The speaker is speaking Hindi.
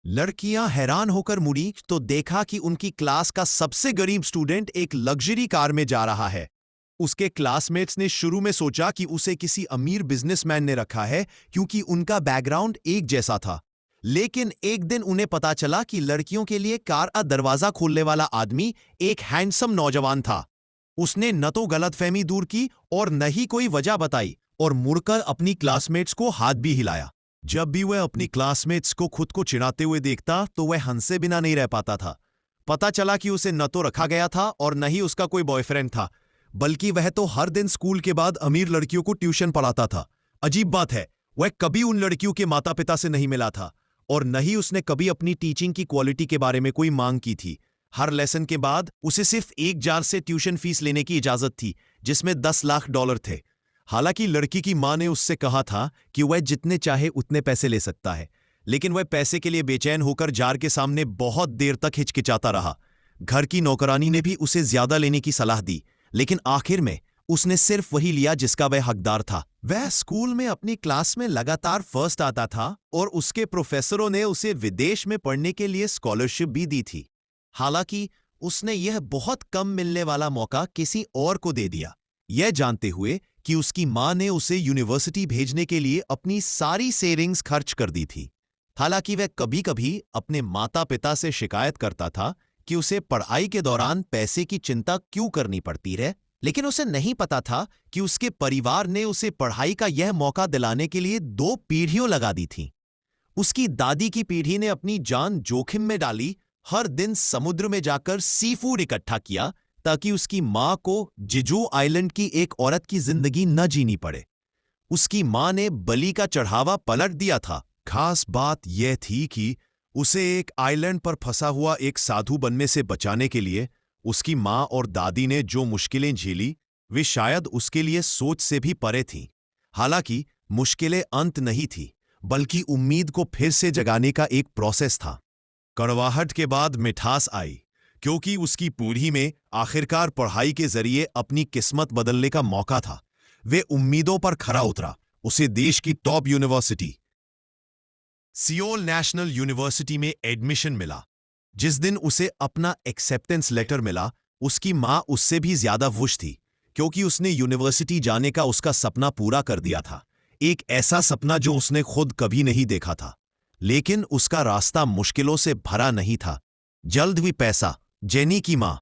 लड़कियां हैरान होकर मुड़ी तो देखा कि उनकी क्लास का सबसे गरीब स्टूडेंट एक लग्जरी कार में जा रहा है। उसके क्लासमेट्स ने शुरू में सोचा कि उसे किसी अमीर बिजनेसमैन ने रखा है क्योंकि उनका बैकग्राउंड एक जैसा था। लेकिन एक दिन उन्हें पता चला कि लड़कियों के लिए कार का दरवाजा खोलने वाला आदमी एक हैंडसम नौजवान था। उसने न तो गलतफहमी दूर की और न ही कोई वजह बताई और मुड़कर अपनी क्लासमेट्स को हाथ भी हिलाया। जब भी वह अपनी क्लासमेट्स को खुद को चिढ़ाते हुए देखता तो वह हंसे बिना नहीं रह पाता था। पता चला कि उसे न तो रखा गया था और न ही उसका कोई बॉयफ्रेंड था, बल्कि वह तो हर दिन स्कूल के बाद अमीर लड़कियों को ट्यूशन पढ़ाता था। अजीब बात है, वह कभी उन लड़कियों के माता पिता से नहीं मिला था और न ही उसने कभी अपनी टीचिंग की क्वालिटी के बारे में कोई मांग की थी। हर लेसन के बाद उसे सिर्फ एक जार से ट्यूशन फीस लेने की इजाजत थी, जिसमें $10 लाख थे। हालांकि लड़की की मां ने उससे कहा था कि वह जितने चाहे उतने पैसे ले सकता है, लेकिन वह पैसे के लिए बेचैन होकर जार के सामने बहुत देर तक हिचकिचाता रहा। घर की नौकरानी ने भी उसे ज्यादा लेने की सलाह दी, लेकिन आखिर में उसने सिर्फ वही लिया जिसका वह हकदार था। वह स्कूल में अपनी क्लास में लगातार फर्स्ट आता था और उसके प्रोफेसरों ने उसे विदेश में पढ़ने के लिए स्कॉलरशिप भी दी थी। हालांकि उसने यह बहुत कम मिलने वाला मौका किसी और को दे दिया, यह जानते हुए कि उसकी मां ने उसे यूनिवर्सिटी भेजने के लिए अपनी सारी सेविंग्स खर्च कर दी थी। हालांकि वह कभी कभी अपने माता पिता से शिकायत करता था कि उसे पढ़ाई के दौरान पैसे की चिंता क्यों करनी पड़ती है, लेकिन उसे नहीं पता था कि उसके परिवार ने उसे पढ़ाई का यह मौका दिलाने के लिए 2 पीढ़ियों लगा दी थी। उसकी दादी की पीढ़ी ने अपनी जान जोखिम में डाली, हर दिन समुद्र में जाकर सी फूड इकट्ठा किया ताकि उसकी मां को जिजू आइलैंड की एक औरत की जिंदगी न जीनी पड़े। उसकी मां ने बलि का चढ़ावा पलट दिया था। खास बात यह थी कि उसे एक आइलैंड पर फंसा हुआ एक साधु बनने से बचाने के लिए उसकी मां और दादी ने जो मुश्किलें झेली वे शायद उसके लिए सोच से भी परे थीं। हालांकि मुश्किलें अंत नहीं थी, बल्कि उम्मीद को फिर से जगाने का एक प्रोसेस था। कड़वाहट के बाद मिठास आई, क्योंकि उसकी पीढ़ी में आखिरकार पढ़ाई के जरिए अपनी किस्मत बदलने का मौका था। वे उम्मीदों पर खरा उतरा। उसे देश की top university Seoul national university में एडमिशन मिला। जिस दिन उसे अपना एक्सेप्टेंस लेटर मिला, उसकी मां उससे भी ज्यादा खुश थी, क्योंकि उसने यूनिवर्सिटी जाने का उसका सपना पूरा कर दिया था। एक ऐसा सपना जो उसने खुद कभी नहीं देखा था। लेकिन उसका रास्ता मुश्किलों से भरा नहीं था। जल्द ही पैसा, जेनी की मां